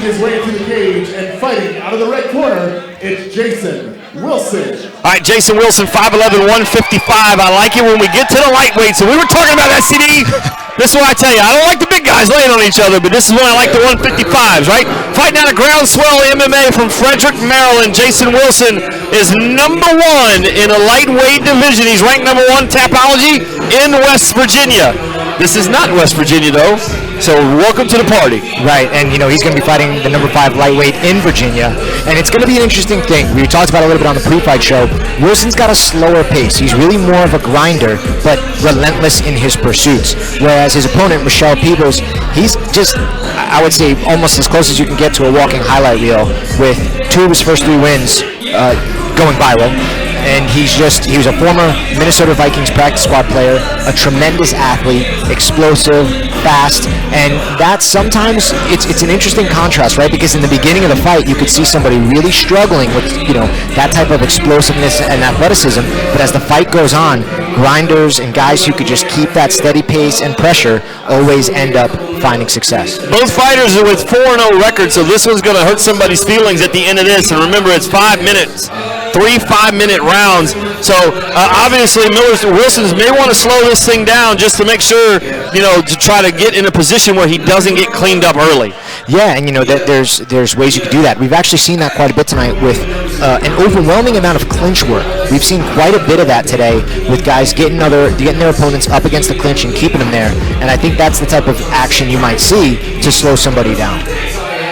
his way to the cage and fighting out of the red corner, it's Jason Wilson. All right, Jason Wilson, 5'11", 155. I like it when we get to the lightweights. So we were talking about SCD. This is what I tell you. I don't like the big guys laying on each other, but this is when I like the 155s, right? Fighting out of Groundswell MMA from Frederick, Maryland. Jason Wilson is number 1 in the lightweight division. He's ranked number 1 Tapology in West Virginia. This is not West Virginia, though. So welcome to the party. Right, and he's going to be fighting the number 5 lightweight in Virginia, and it's going to be an interesting thing. We talked about it a little bit on the pre-fight show. Wilson's got a slower pace. He's really more of a grinder, but relentless in his pursuits. Whereas his opponent, Rochelle Peebles, he's just, I would say, almost as close as you can get to a walking highlight reel, with 2 of his first 3 wins going viral. And he was a former Minnesota Vikings practice squad player, a tremendous athlete, explosive, fast, and that sometimes it's an interesting contrast, right? Because in the beginning of the fight, you could see somebody really struggling with that type of explosiveness and athleticism. But as the fight goes on, grinders and guys who could just keep that steady pace and pressure always end up finding success. Both fighters are with 4-0 records, so this one's going to hurt somebody's feelings at the end of this. And remember, it's 5 minutes. 3 5-minute rounds. So obviously Wilson's may want to slow this thing down just to make sure, to try to get in a position where he doesn't get cleaned up early. Yeah, and there's ways you could do that. We've actually seen that quite a bit tonight with an overwhelming amount of clinch work. We've seen quite a bit of that today with guys getting their opponents up against the clinch and keeping them there. And I think that's the type of action you might see to slow somebody down.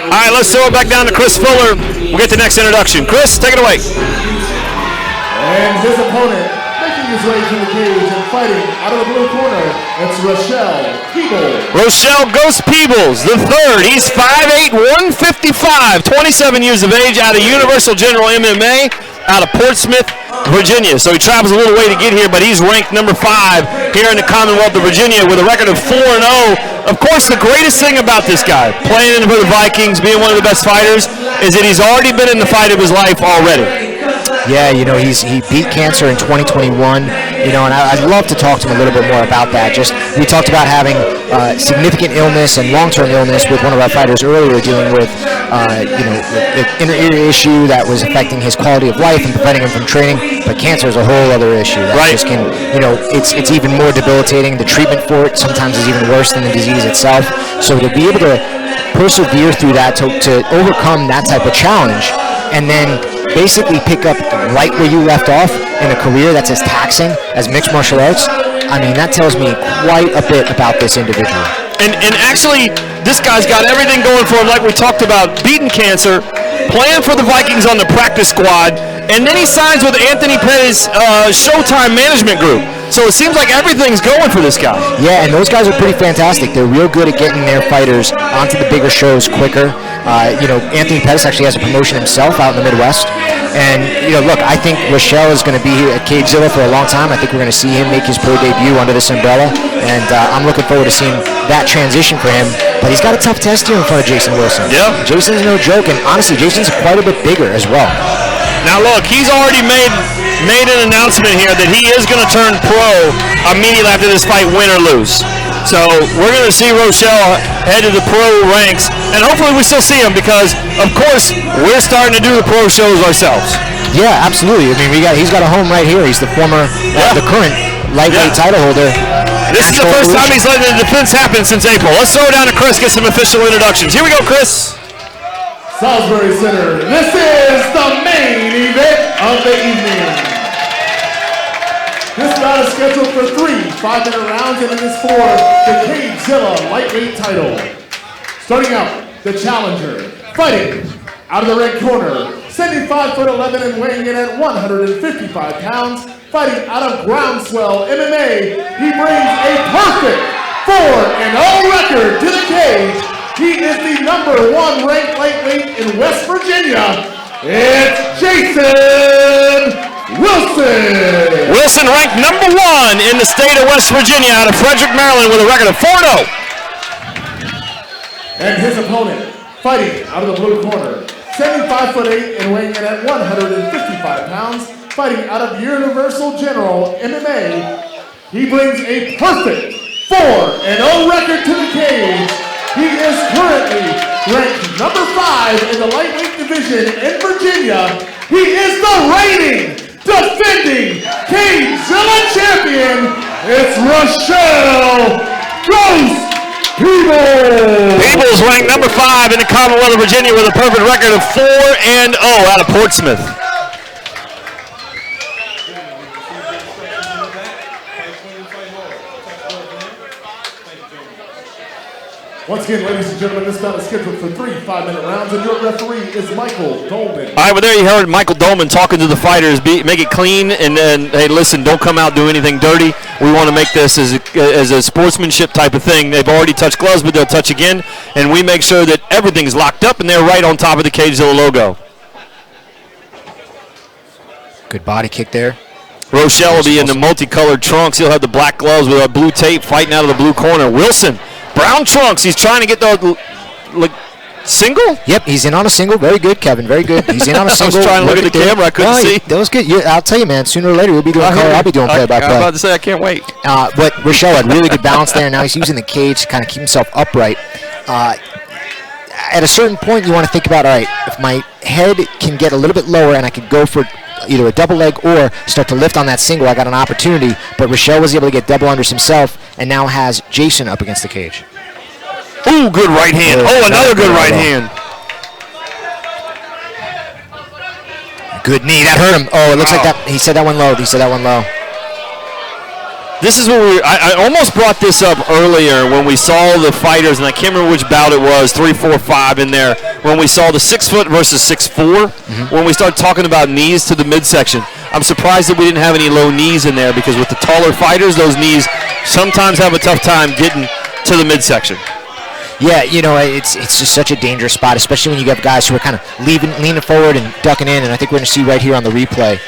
All right, let's throw it back down to Chris Fuller. We'll get the next introduction. Chris, take it away. And his opponent, making his way to the cage and fighting out of the blue corner, it's Rochelle Peebles. Rochelle Ghost Peebles, the third. He's 5'8", 155, 27 years of age, out of Universal General MMA, out of Portsmouth, Virginia. So he travels a little way to get here, but he's ranked number 5 here in the Commonwealth of Virginia with a record of 4-0. Of course, the greatest thing about this guy, playing for the Vikings, being one of the best fighters, is that he's already been in the fight of his life already. Yeah, he beat cancer in 2021, and I'd love to talk to him a little bit more about that. We talked about having significant illness and long-term illness with one of our fighters earlier, dealing with, the inner ear issue that was affecting his quality of life and preventing him from training. But cancer is a whole other issue that just can, it's even more debilitating. The treatment for it sometimes is even worse than the disease itself. So to be able to persevere through that, to overcome that type of challenge, and then basically pick up right where you left off in a career that's as taxing as mixed martial arts, I mean, that tells me quite a bit about this individual. And actually, this guy's got everything going for him, like we talked about, beating cancer, playing for the Vikings on the practice squad, and then he signs with Anthony Pettis' Showtime Management Group. So it seems like everything's going for this guy. Yeah, and those guys are pretty fantastic. They're real good at getting their fighters onto the bigger shows quicker. Anthony Pettis actually has a promotion himself out in the Midwest. And, look, I think Rochelle is going to be here at CageZilla for a long time. I think we're going to see him make his pro debut under this umbrella. And I'm looking forward to seeing that transition for him. But he's got a tough test here in front of Jason Wilson. Yeah. Jason's no joke, and honestly, Jason's quite a bit bigger as well. Now, look, he's already made an announcement here that he is going to turn pro immediately after this fight, win or lose. So we're going to see Rochelle head to the pro ranks, and hopefully we still see him because, of course, we're starting to do the pro shows ourselves. Yeah, absolutely. I mean, he's got a home right here. He's the the current lightweight title holder. This is the first time he's letting the defense happen since April. Let's throw it down to Chris, get some official introductions. Here we go, Chris. Salisbury Center, this is the main event of the evening. This bout is scheduled for 3 5-minute rounds, and it is for the CageZilla lightweight title. Starting out, the challenger, fighting out of the red corner, standing 5'11" and weighing in at 155 pounds, fighting out of Groundswell MMA, he brings a perfect 4-0 record to the cage. He is the number 1 ranked lightweight in West Virginia. It's Jason Wilson. Wilson ranked number 1 in the state of West Virginia out of Frederick, Maryland with a record of 4-0. And his opponent, fighting out of the blue corner, 75'8" and weighing in at 155 pounds, fighting out of Universal General MMA, he brings a perfect 4-0 record to the cage. He is currently ranked number 5 in the lightweight division in Virginia, he is the reigning, defending CageZilla champion. It's Rochelle Peebles. Peebles ranked number 5 in the Commonwealth of Virginia with a perfect record of 4-0 out of Portsmouth. Once again, ladies and gentlemen, this bout is scheduled for 3 5-minute rounds, and your referee is Michael Dolman. All right, well, there you heard Michael Dolman talking to the fighters. Make it clean, and then, hey, listen, don't come out, do anything dirty. We want to make this as a sportsmanship type of thing. They've already touched gloves, but they'll touch again, and we make sure that everything's locked up, and they're right on top of the CageZilla logo. Good body kick there. Rochelle will be in the multicolored trunks. He'll have the black gloves with a blue tape fighting out of the blue corner. Wilson, brown trunks. He's trying to get the single? Yep, he's in on a single. Very good, Kevin. Very good. He's in on a single. I was trying to look at the camera. I couldn't see. That was good. I'll tell you, man, sooner or later, we'll be doing color. I'll be doing play-by-play. I was about to say, I can't wait. But Rochelle had really good balance there. Now he's using the cage to kind of keep himself upright. At a certain point, you want to think about, all right, if my head can get a little bit lower and I could go for either a double leg or start to lift on that single, I got an opportunity. But Rochelle was able to get double unders himself and now has Jason up against the cage. Ooh, good right hand. Oh, another good right hand. Good knee. That hurt him. Oh, it looks like that. He said that one low. This is what I almost brought this up earlier when we saw the fighters, and I can't remember which bout it was, 3, 4, 5 in there, when we saw the 6 foot versus 6'4", when we started talking about knees to the midsection. I'm surprised that we didn't have any low knees in there because with the taller fighters, those knees sometimes have a tough time getting to the midsection. Yeah, you know, it's just such a dangerous spot, especially when you have guys who are kind of leaning forward and ducking in, and I think we're going to see right here on the replay.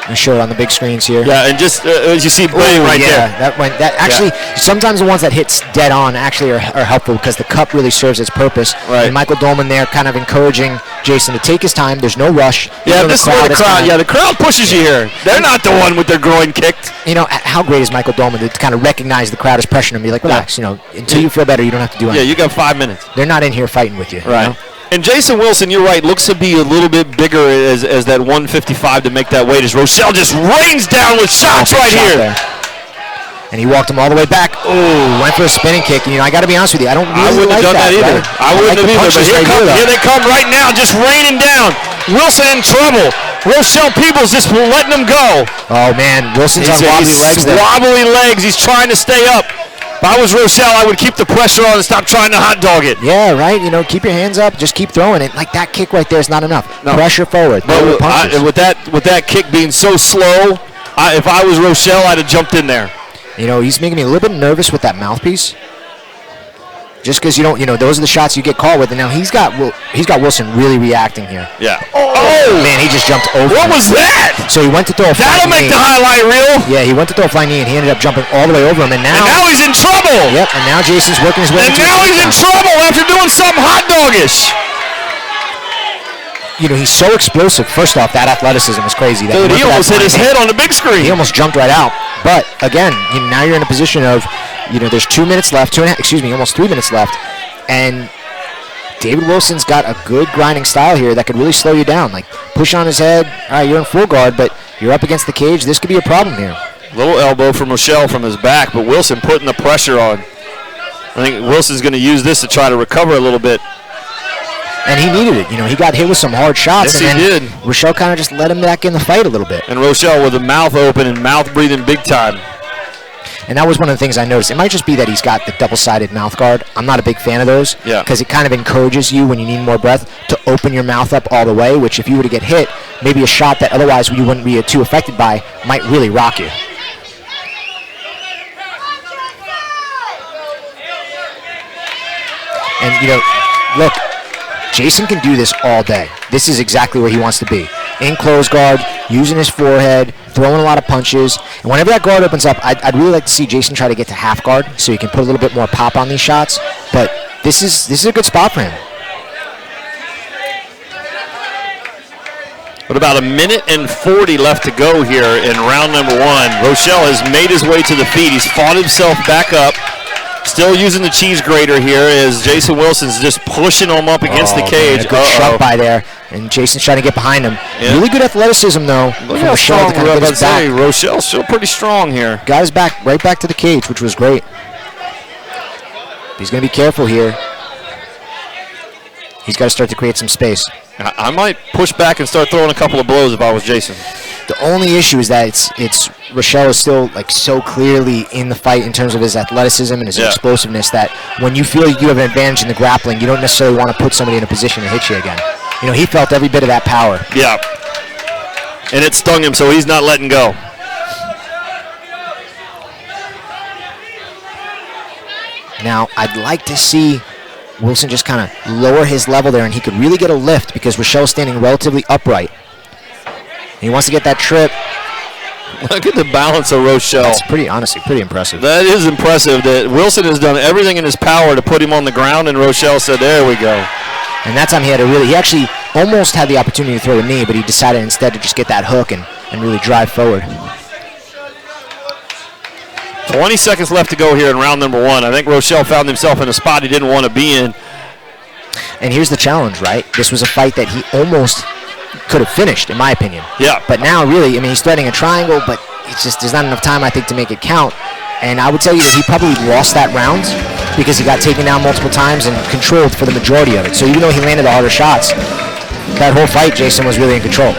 We show it on the big screens here. Yeah, and just as you see, bang right there. That actually, sometimes the ones that hits dead on actually are helpful because the cup really serves its purpose. Right. And Michael Dolman there kind of encouraging Jason to take his time. There's no rush. Yeah, this is where the crowd. Yeah, the crowd pushes you here. They're not the one with their groin kicked. You know, how great is Michael Dolman to kind of recognize the crowd is pressuring him and be like, relax, you know, until you feel better, you don't have to do anything. Yeah, you got 5 minutes. They're not in here fighting with you. Right. You know? And Jason Wilson, you're right, looks to be a little bit bigger as that 155 to make that weight as Rochelle just rains down with shots right here. There. And he walked him all the way back. Oh, went for a spinning kick. And, you know, I got to be honest with you, I wouldn't have done that either. Right? I wouldn't have either. But here they come right now, just raining down. Wilson in trouble. Rochelle Peebles just letting him go. Oh, man, Wilson's on wobbly legs there. Wobbly legs. He's trying to stay up. If I was Rochelle, I would keep the pressure on and stop trying to hot dog it. Yeah, right. You know, keep your hands up. Just keep throwing it. Like that kick right there is not enough. No. Pressure forward. But with that kick being so slow, if I was Rochelle, I'd have jumped in there. You know, he's making me a little bit nervous with that mouthpiece. Just because you don't, you know, those are the shots you get caught with. And now he's got Wilson really reacting here. Yeah. Oh man, he just jumped over. What was that? So he went to throw a flying knee. That'll make the highlight reel. Yeah, he went to throw a flying knee and he ended up jumping all the way over him. And now he's in trouble. Yep. And now Jason's working his way. And now he's in trouble after doing something hot doggish. You know, he's so explosive. First off, that athleticism is crazy. Dude, he almost hit his head on the big screen. He almost jumped right out. But again, now you're in a position of, you know, there's 2 minutes left, almost 3 minutes left. And David Wilson's got a good grinding style here that could really slow you down. Like, push on his head. All right, you're in full guard, but you're up against the cage. This could be a problem here. Little elbow from Rochelle from his back, but Wilson putting the pressure on. I think Wilson's going to use this to try to recover a little bit. And he needed it. You know, he got hit with some hard shots. Yes, he did. Rochelle kind of just let him back in the fight a little bit. And Rochelle with the mouth open and mouth breathing big time. And that was one of the things I noticed. It might just be that he's got the double-sided mouth guard. I'm not a big fan of those. Yeah. Because it kind of encourages you when you need more breath to open your mouth up all the way, which if you were to get hit, maybe a shot that otherwise you wouldn't be too affected by might really rock you. And, you know, look, Jason can do this all day. This is exactly where he wants to be. In close guard, using his forehead, throwing a lot of punches. And whenever that guard opens up, I'd really like to see Jason try to get to half guard so he can put a little bit more pop on these shots. But this is a good spot for him. With about 1 minute and 40 left to go here in round number 1. Rochelle has made his way to the feet. He's fought himself back up. Still using the cheese grater here as Jason Wilson's just pushing him up against the cage. Man, good shot by there, and Jason's trying to get behind him. Yeah. Really good athleticism, though. Look how strong Rochelle's still pretty strong here. Got his back right back to the cage, which was great. He's going to be careful here. He's got to start to create some space. I might push back and start throwing a couple of blows if I was Jason. The only issue is that it's Rochelle is still like so clearly in the fight in terms of his athleticism and his explosiveness that when you feel you have an advantage in the grappling, you don't necessarily want to put somebody in a position to hit you again. You know, he felt every bit of that power. Yeah. And it stung him, so he's not letting go. Now, I'd like to see Wilson just kind of lower his level there, and he could really get a lift because Rochelle's standing relatively upright. He wants to get that trip. Look at the balance of Rochelle. That's honestly pretty impressive. That is impressive that Wilson has done everything in his power to put him on the ground, and Rochelle said, there we go. And that time he actually almost had the opportunity to throw a knee, but he decided instead to just get that hook and really drive forward. 20 seconds left to go here in round number 1. I think Rochelle found himself in a spot he didn't want to be in. And here's the challenge, right? This was a fight that he almost could have finished, in my opinion. Yeah. But now, really, I mean, he's threading a triangle, but it's just there's not enough time, I think, to make it count. And I would tell you that he probably lost that round because he got taken down multiple times and controlled for the majority of it. So even though he landed the harder shots, that whole fight, Jason was really in control.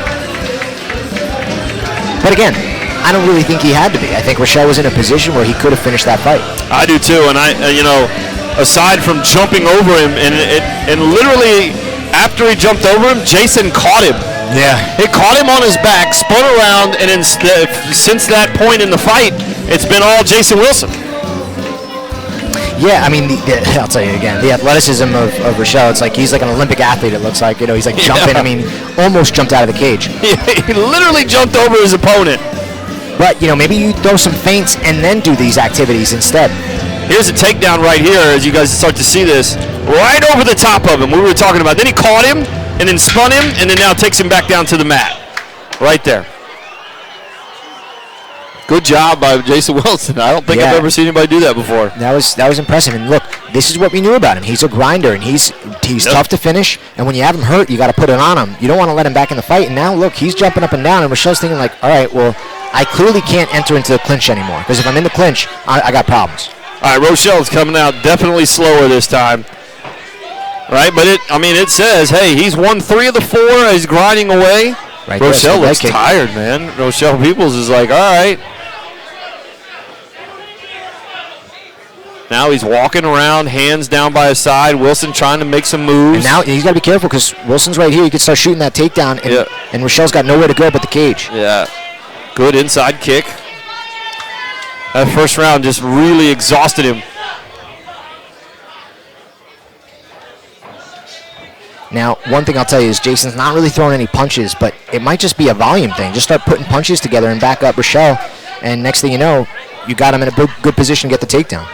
But again, I don't really think he had to be. I think Rochelle was in a position where he could have finished that fight. I do too, and aside from jumping over him, and literally after he jumped over him, Jason caught him. Yeah. He caught him on his back, spun around, and since that point in the fight, it's been all Jason Wilson. Yeah, I mean, I'll tell you again, the athleticism of Rochelle, it's like he's like an Olympic athlete, it looks like. You know, he's like jumping, I mean, almost jumped out of the cage. He literally jumped over his opponent. But, you know, maybe you throw some feints and then do these activities instead. Here's a takedown right here as you guys start to see this. Right over the top of him, we were talking about. Then he caught him and then spun him and then now takes him back down to the mat. Right there. Good job by Jason Wilson. I don't think I've ever seen anybody do that before. That was impressive. And look, this is what we knew about him. He's a grinder, and he's tough to finish. And when you have him hurt, you got to put it on him. You don't want to let him back in the fight. And now, look, he's jumping up and down. And Rochelle's thinking like, all right, well, I clearly can't enter into the clinch anymore because if I'm in the clinch, I got problems. All right, Rochelle's coming out definitely slower this time. Right, but it says, hey, he's won 3 of the 4. He's grinding away. Right, Rochelle looks tired, man. Rochelle Peebles is like, all right. Now he's walking around, hands down by his side. Wilson trying to make some moves. And now he's got to be careful because Wilson's right here. He could start shooting that takedown, and Rochelle's got nowhere to go but the cage. Yeah. Good inside kick. That first round just really exhausted him. Now, one thing I'll tell you is Jason's not really throwing any punches, but it might just be a volume thing. Just start putting punches together and back up Rochelle, and next thing you know, you got him in a good position to get the takedown.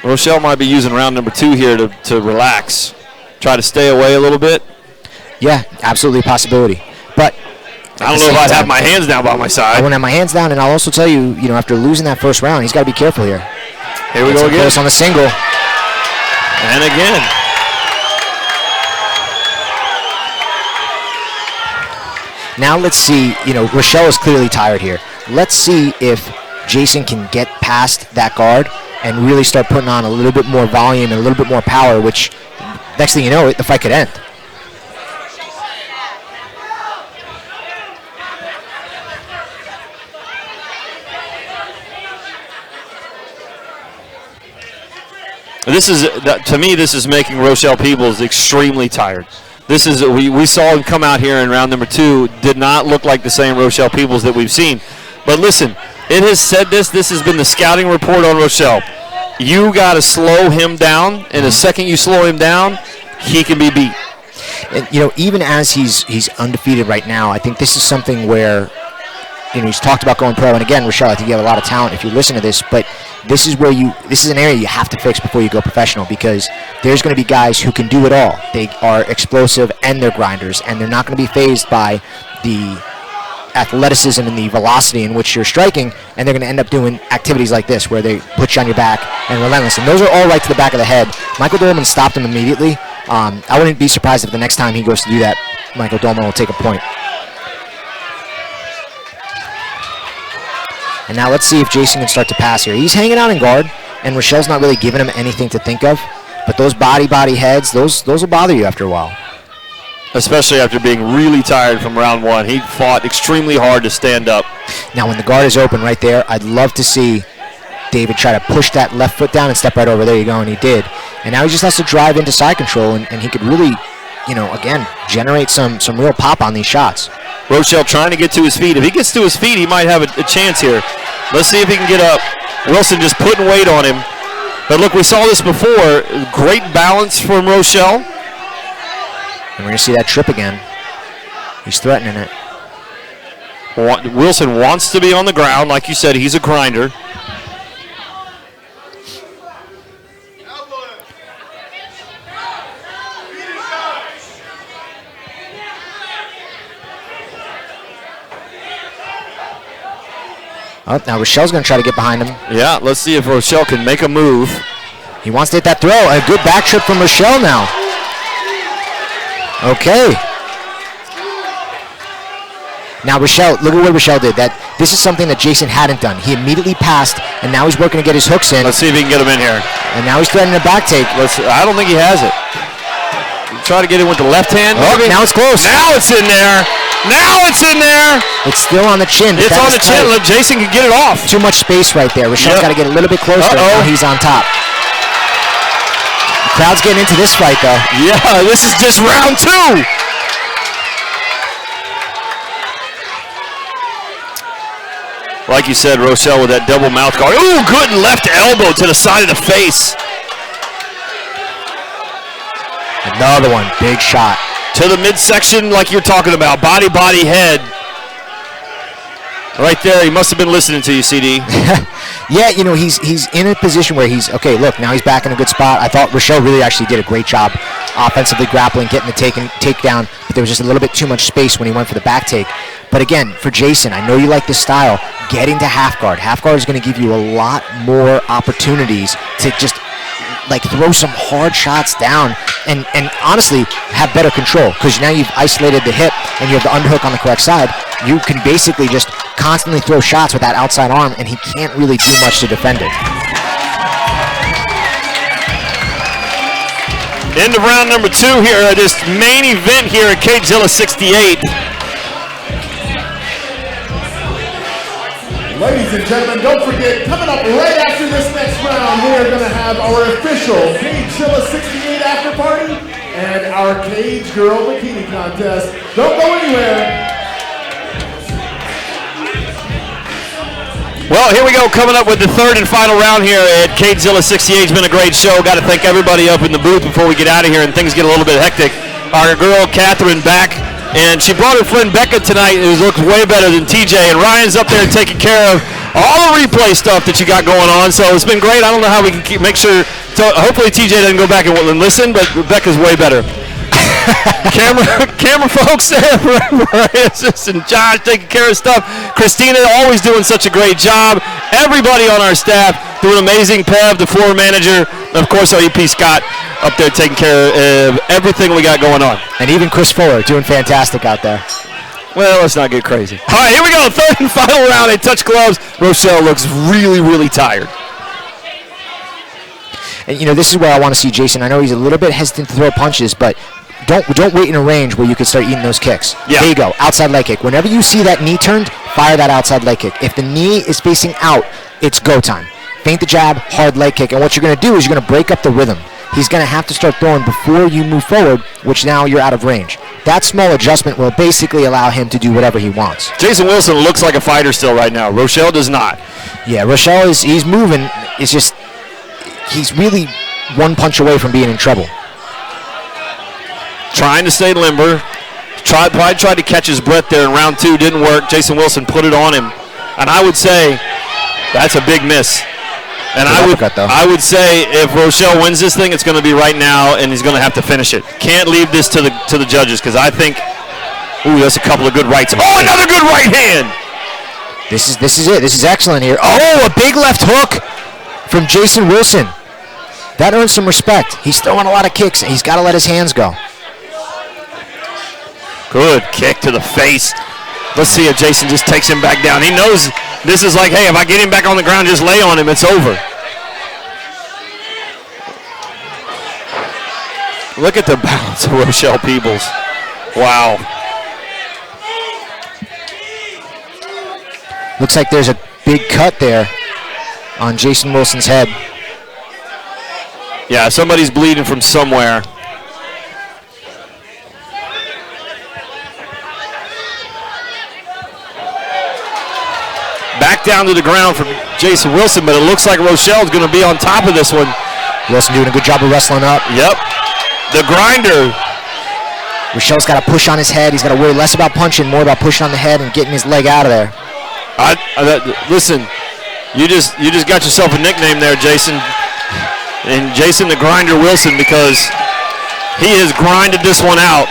Rochelle might be using round number 2 here to relax, try to stay away a little bit. Yeah, absolutely a possibility. But I don't know if I'd have my hands down by my side. I wouldn't have my hands down, and I'll also tell you, after losing that first round, he's got to be careful here. Here we go again. Close on the single. And again. Now let's see, Rochelle is clearly tired here. Let's see if Jason can get past that guard and really start putting on a little bit more volume and a little bit more power, which next thing you know, the fight could end. To me, this is making Rochelle Peebles extremely tired. This is we saw him come out here in round number 2. Did not look like the same Rochelle Peebles that we've seen. But listen, it has said this. This has been the scouting report on Rochelle. You got to slow him down, and the second you slow him down, he can be beat. And, even as he's undefeated right now, I think this is something where, he's talked about going pro. And again, Rochelle, I think you have a lot of talent if you listen to this, but this is an area you have to fix before you go professional because there's going to be guys who can do it all. They are explosive and they're grinders, and they're not going to be fazed by the athleticism and the velocity in which you're striking, and they're going to end up doing activities like this where they put you on your back and relentless. And those are all right to the back of the head. Michael Dolman stopped him immediately. I wouldn't be surprised if the next time he goes to do that, Michael Dolman will take a point. And now let's see if Jason can start to pass here. He's hanging out in guard, and Rochelle's not really giving him anything to think of. But those body heads, those will bother you after a while. Especially after being really tired from round one. He fought extremely hard to stand up. Now when the guard is open right there, I'd love to see David try to push that left foot down and step right over. There you go, and he did. And now he just has to drive into side control, and he could really, again, generate some real pop on these shots. Rochelle trying to get to his feet. If he gets to his feet, he might have a chance here. Let's see if he can get up. Wilson just putting weight on him. But look, we saw this before. Great balance from Rochelle. And we're going to see that trip again. He's threatening it. Wilson wants to be on the ground. Like you said, he's a grinder. Oh, now Rochelle's going to try to get behind him. Yeah, let's see if Rochelle can make a move. He wants to hit that throw. A good back trip from Rochelle now. Okay. Now Rochelle, look at what Rochelle did. This is something that Jason hadn't done. He immediately passed, and now he's working to get his hooks in. Let's see if he can get him in here. And now he's threatening a back take. I don't think he has it. Try to get it with the left hand. Oh, now it's close. Now it's in there. Now it's in there. It's still on the chin. It's on the chin. Look, Jason can get it off. Too much space right there. Rochelle's got to get a little bit closer. Now he's on top. The crowd's getting into this fight, though. Yeah, this is just round two. Like you said, Rochelle with that double mouth guard. Ooh, good left elbow to the side of the face. Another one, big shot. To the midsection like you're talking about. Body, head. Right there, he must have been listening to you, CD. Yeah, he's in a position where he's, okay, look, now he's back in a good spot. I thought Rochelle really actually did a great job offensively grappling, getting the takedown, but there was just a little bit too much space when he went for the back take. But again, for Jason, I know you like this style. Getting to half guard. Half guard is going to give you a lot more opportunities to just throw some hard shots down and honestly have better control, because now you've isolated the hip and you have the underhook on the correct side. You can basically just constantly throw shots with that outside arm, and he can't really do much to defend it. End of round number two here at this main event here at CageZilla 68. Ladies and gentlemen, don't forget, coming up right after this next round, we are going to have our official CageZilla 68 after party and our Cage Girl Bikini Contest. Don't go anywhere. Well, here we go, coming up with the third and final round here at CageZilla 68. It's been a great show. Got to thank everybody up in the booth before we get out of here and things get a little bit hectic. Our girl, Catherine, back. And she brought her friend Becca tonight, who looks way better than TJ. And Ryan's up there taking care of all the replay stuff that you got going on. So it's been great. I don't know how we can make sure. Hopefully TJ doesn't go back and listen, but Becca's way better. camera folks there, and Josh taking care of stuff. Christina always doing such a great job. Everybody on our staff doing amazing. Pev, the floor manager, and of course our EP Scott up there taking care of everything we got going on. And even Chris Fuller doing fantastic out there. Well, let's not get crazy. All right, here we go. Third and final round. They touch gloves. Rochelle looks really, really tired. And this is where I want to see Jason. I know he's a little bit hesitant to throw punches, but don't wait in a range where you can start eating those kicks. Yeah. There you go, outside leg kick. Whenever you see that knee turned, fire that outside leg kick. If the knee is facing out, it's go time. Feint the jab, hard leg kick, and what you're going to do is you're going to break up the rhythm. He's going to have to start throwing before you move forward, which now you're out of range. That small adjustment will basically allow him to do whatever he wants. Jason Wilson looks like a fighter still right now. Rochelle does not. Yeah, Rochelle he's moving. It's just he's really one punch away from being in trouble. Trying to stay limber. Probably tried to catch his breath there in round two. Didn't work. Jason Wilson put it on him. And I would say that's a big miss. And I would say if Rochelle wins this thing, it's going to be right now, and he's going to have to finish it. Can't leave this to the judges, because I think Ooh, that's a couple of good rights. Oh, another good right hand. This is it. This is excellent here. Oh, a big left hook from Jason Wilson. That earns some respect. He's throwing a lot of kicks. He's got to let his hands go. Good kick to the face. Let's see if Jason just takes him back down. He knows this is like, hey, if I get him back on the ground, just lay on him, it's over. Look at the bounce of Rochelle Peebles. Wow. Looks like there's a big cut there on Jason Wilson's head. Yeah, somebody's bleeding from somewhere. Back down to the ground for Jason Wilson, but it looks like Rochelle's going to be on top of this one. Wilson doing a good job of wrestling up. Yep. The grinder. Rochelle's got to push on his head. He's got to worry less about punching, more about pushing on the head and getting his leg out of there. Listen, you just got yourself a nickname there, Jason. And Jason the Grinder Wilson, because he has grinded this one out.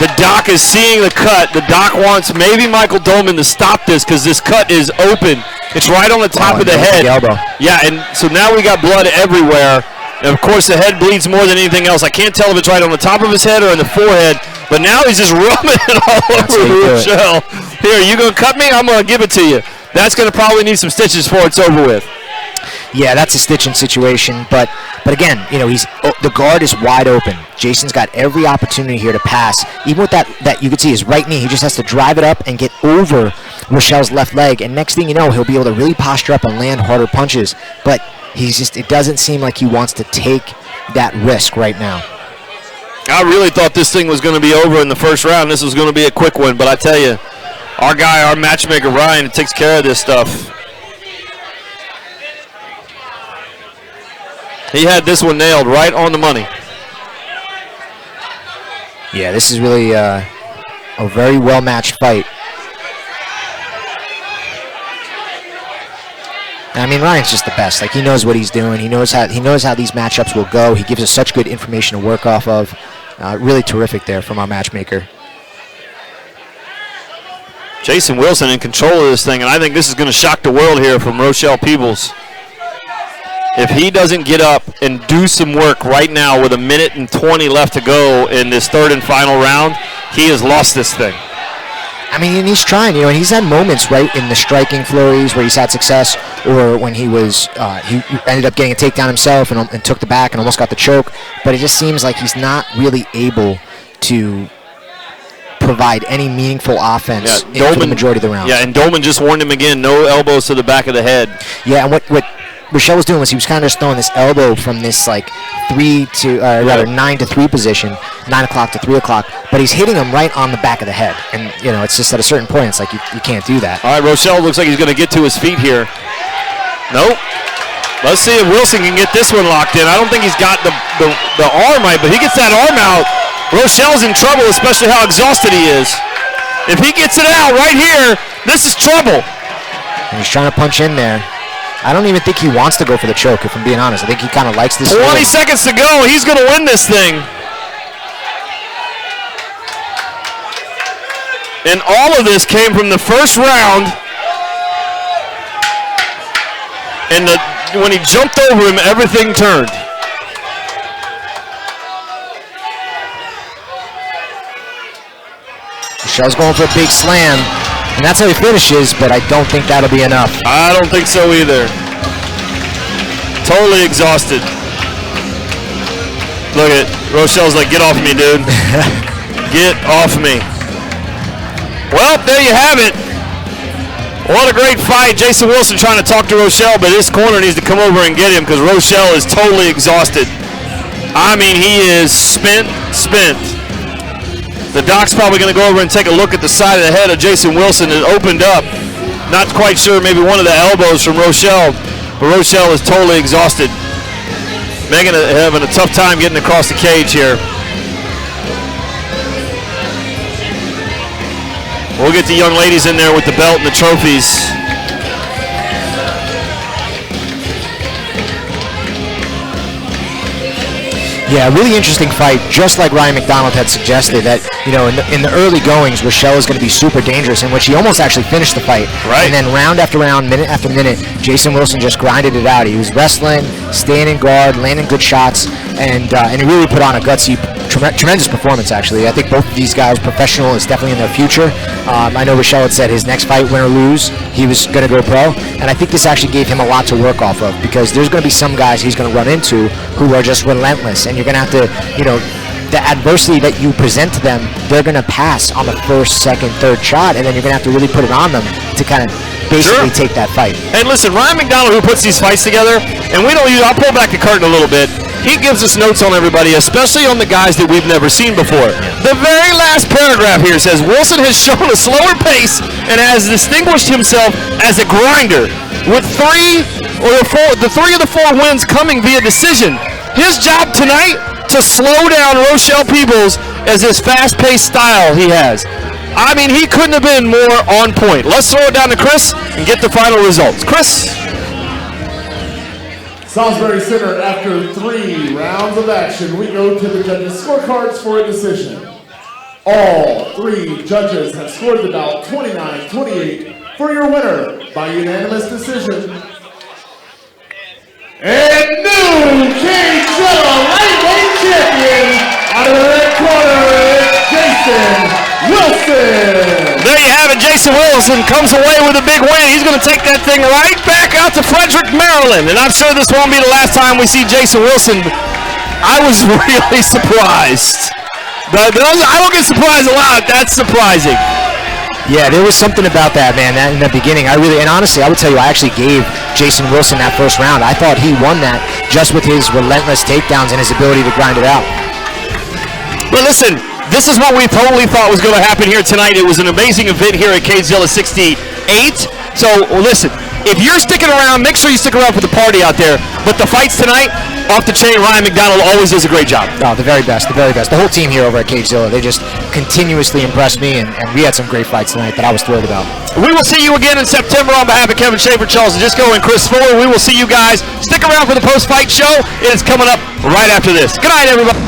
The doc is seeing the cut. The doc wants maybe Michael Dolman to stop this because this cut is open. It's right on the top of the head. The elbow. Yeah, and so now we got blood everywhere. And of course the head bleeds more than anything else. I can't tell if it's right on the top of his head or in the forehead, but now he's just rubbing it all over Rochelle. Here, you gonna cut me? I'm gonna give it to you. That's gonna probably need some stitches before it's over with. Yeah, that's a stitching situation, but again, you know, the guard is wide open. Jason's got every opportunity here to pass. Even with that you can see his right knee, he just has to drive it up and get over Rochelle's left leg, and next thing you know, he'll be able to really posture up and land harder punches. But it doesn't seem like he wants to take that risk right now. I really thought this thing was going to be over in the first round. This was going to be a quick one, but I tell you, our matchmaker Ryan takes care of this stuff. He had this one nailed right on the money. Yeah, this is really a very well-matched fight. I mean, Ryan's just the best. Like, he knows what he's doing. He knows how these matchups will go. He gives us such good information to work off of. Really terrific there from our matchmaker. Jason Wilson in control of this thing, and I think this is going to shock the world here from Rochelle Peebles. If he doesn't get up and do some work right now with 1:20 left to go in this third and final round, he has lost this thing. I mean, and he's trying, you know, and he's had moments, right, in the striking flurries where he's had success, or when he ended up getting a takedown himself and took the back and almost got the choke, but it just seems like he's not really able to provide any meaningful offense for the majority of the round. Yeah, and Dolman just warned him again, no elbows to the back of the head. Yeah, and what Rochelle was doing was he was kind of just throwing this elbow from this like 9 to 3 position, 9 o'clock to 3 o'clock, but he's hitting him right on the back of the head. And, you know, it's just at a certain point, it's like you can't do that. All right, Rochelle looks like he's going to get to his feet here. Nope. Let's see if Wilson can get this one locked in. I don't think he's got the arm right, but he gets that arm out. Rochelle's in trouble, especially how exhausted he is. If he gets it out right here, this is trouble. And he's trying to punch in there. I don't even think he wants to go for the choke, if I'm being honest. I think he kind of likes this. 20 seconds to go. He's going to win this thing. And all of this came from the first round. And when he jumped over him, everything turned. Rochelle's going for a big slam. And that's how he finishes, but I don't think that'll be enough. I don't think so either. Totally exhausted. Look at Rochelle's like, get off me, dude. Get off me. Well, there you have it. What a great fight. Jason Wilson trying to talk to Rochelle, but his corner needs to come over and get him because Rochelle is totally exhausted. I mean, he is spent. The doc's probably going to go over and take a look at the side of the head of Jason Wilson. It opened up. Not quite sure, maybe one of the elbows from Rochelle. But Rochelle is totally exhausted. Megan having a tough time getting across the cage here. We'll get the young ladies in there with the belt and the trophies. Yeah, really interesting fight, just like Ryan McDonald had suggested, that, you know, in the early goings, Rochelle is going to be super dangerous, in which he almost actually finished the fight. Right. And then round after round, minute after minute, Jason Wilson just grinded it out. He was wrestling, staying in guard, landing good shots, and he really put on a gutsy, tremendous performance, actually. I think both of these guys, professional is definitely in their future. I know Rochelle had said his next fight, win or lose, he was going to go pro, and I think this actually gave him a lot to work off of, because there's going to be some guys he's going to run into who are just relentless, and you're going to have to, you know, the adversity that you present to them, they're going to pass on the first, second, third shot, and then you're going to have to really put it on them to kind of basically take that fight. And listen, Ryan McDonald, who puts these fights together, and we don't use, I'll pull back the curtain a little bit, he gives us notes on everybody, especially on the guys that we've never seen before. The very last paragraph here says, Wilson has shown a slower pace and has distinguished himself as a grinder, with the three of the four wins coming via decision. His job tonight, to slow down Rochelle Peebles as his fast-paced style he has. I mean, he couldn't have been more on point. Let's throw it down to Chris and get the final results. Chris? Salisbury Center, after 3 rounds of action, we go to the judges' scorecards for a decision. All 3 judges have scored the bout 29-28 for your winner by unanimous decision. And new CageZilla lightweight champion, out of the red corner, it's Jason Wilson. There you have it. Jason Wilson comes away with a big win. He's going to take that thing right back out to Frederick, Maryland. And I'm sure this won't be the last time we see Jason Wilson. I was really surprised. I don't get surprised a lot. That's surprising. Yeah, there was something about that, man, that in the beginning. And honestly, I would tell you, I actually gave Jason Wilson that first round. I thought he won that just with his relentless takedowns and his ability to grind it out. But listen, this is what we totally thought was going to happen here tonight. It was an amazing event here at CageZilla 68. So, listen, if you're sticking around, make sure you stick around for the party out there. But the fights tonight, off the chain, Ryan McDonald always does a great job. Oh, the very best, the very best. The whole team here over at CageZilla, they just continuously impressed me, and we had some great fights tonight that I was thrilled about. We will see you again in September on behalf of Kevin Schaefer, Charles Disco, and Chris Fuller. We will see you guys. Stick around for the post-fight show. It is coming up right after this. Good night, everybody.